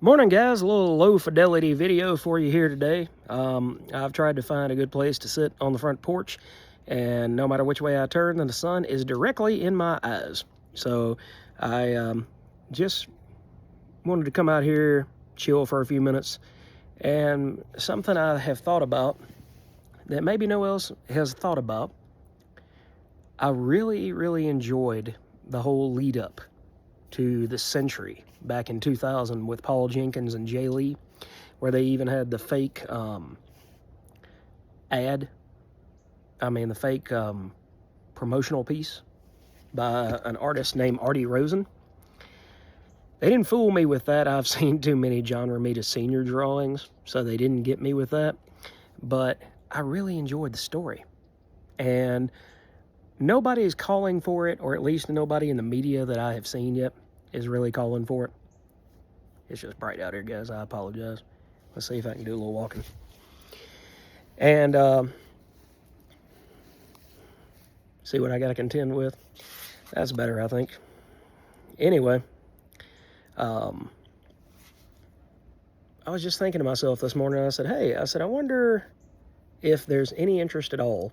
Morning guys, a little low fidelity video for you here today. I've tried to find a good place to sit on the front porch, and no matter which way I turn, then the sun is directly in my eyes. So I just wanted to come out here, chill for a few minutes, and something I have thought about that maybe no one else has thought about. I really enjoyed the whole lead up to the Sentry back in 2000 with Paul Jenkins and Jay Lee, where they even had the fake the fake promotional piece by an artist named Artie Rosen. They didn't fool me with that. I've seen too many John Romita Sr. drawings, so they didn't get me with that. But I really enjoyed the story. And nobody is calling for it, or at least nobody in the media that I have seen yet is really calling for it. It's just bright out here, guys. I apologize. Let's see if I can do a little walking. And see what I got to contend with. That's better, I think. Anyway, I was just thinking to myself this morning. I said, I wonder if there's any interest at all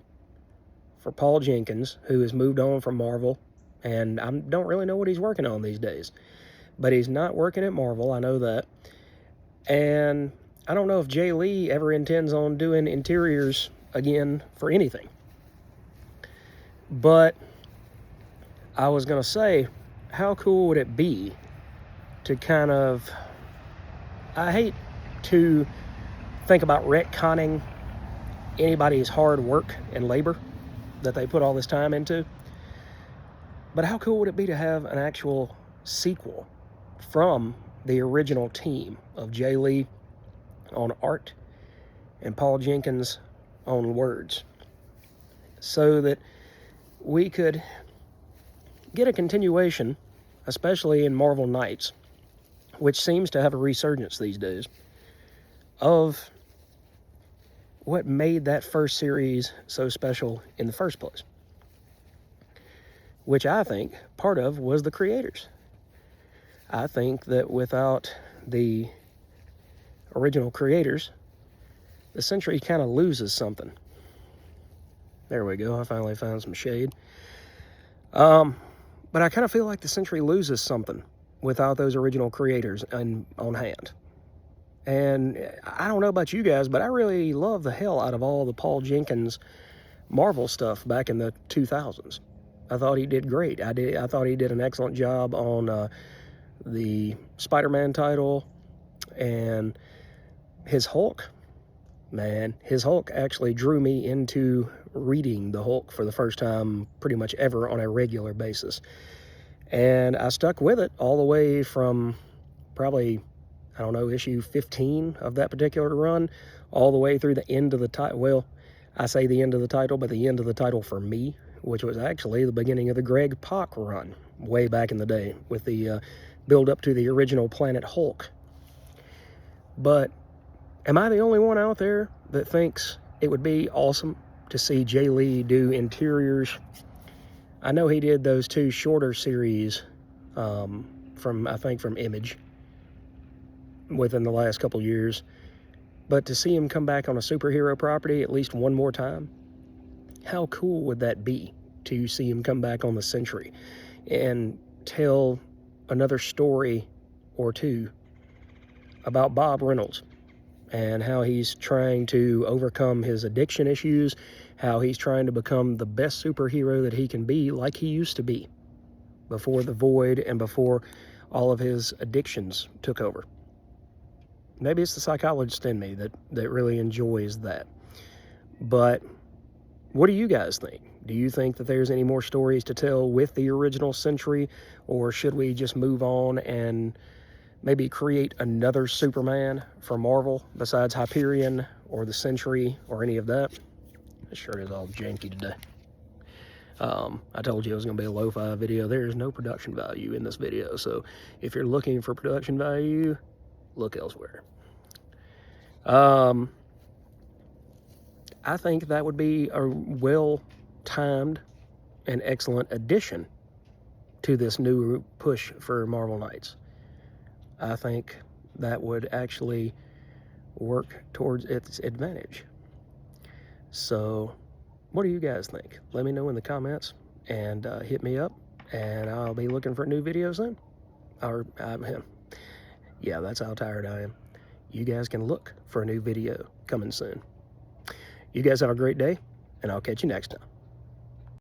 for Paul Jenkins, who has moved on from Marvel, and I don't really know what he's working on these days. But he's not working at Marvel, I know that. And I don't know if Jay Lee ever intends on doing interiors again for anything. But I was going to say, how cool would it be to kind of... I hate to think about retconning anybody's hard work and labor that they put all this time into. But how cool would it be to have an actual sequel from the original team of Jay Lee on art and Paul Jenkins on words, so that we could get a continuation, especially in Marvel Knights, which seems to have a resurgence these days, of what made that first series so special in the first place. Which I think part of was the creators. I think that without the original creators, the Sentry kind of loses something. There we go. I finally found some shade. But I kind of feel like the Sentry loses something without those original creators on hand. And I don't know about you guys, but I really love the hell out of all the Paul Jenkins Marvel stuff back in the 2000s. I thought he did great. I thought he did an excellent job on the Spider-Man title, and his Hulk. Man, his Hulk actually drew me into reading the Hulk for the first time pretty much ever on a regular basis. And I stuck with it all the way from probably, I don't know, issue 15 of that particular run, all the way through the end of the title. Well, I say the end of the title, but the end of the title for me, which was actually the beginning of the Greg Pak run, way back in the day, with the build up to the original Planet Hulk. But am I the only one out there that thinks it would be awesome to see Jay Lee do interiors? I know he did those two shorter series from Image within the last couple years, but to see him come back on a superhero property at least one more time, how cool would that be to see him come back on the Sentry and tell another story or two about Bob Reynolds and how he's trying to overcome his addiction issues, how he's trying to become the best superhero that he can be, like he used to be before the Void and before all of his addictions took over. Maybe it's the psychologist in me that really enjoys that. But what do you guys think? Do you think that there's any more stories to tell with the original Sentry, or should we just move on and maybe create another Superman for Marvel besides Hyperion or the Sentry or any of that? This shirt is all janky today. I told you it was going to be a lo-fi video. There is no production value in this video, so if you're looking for production value, look elsewhere. I think that would be a well-timed and excellent addition to this new push for Marvel Knights. I think that would actually work towards its advantage. So what do you guys think? Let me know in the comments, and hit me up, and I'll be looking for a new video soon. Or, yeah, that's how tired I am. You guys can look for a new video coming soon. You guys have a great day, and I'll catch you next time.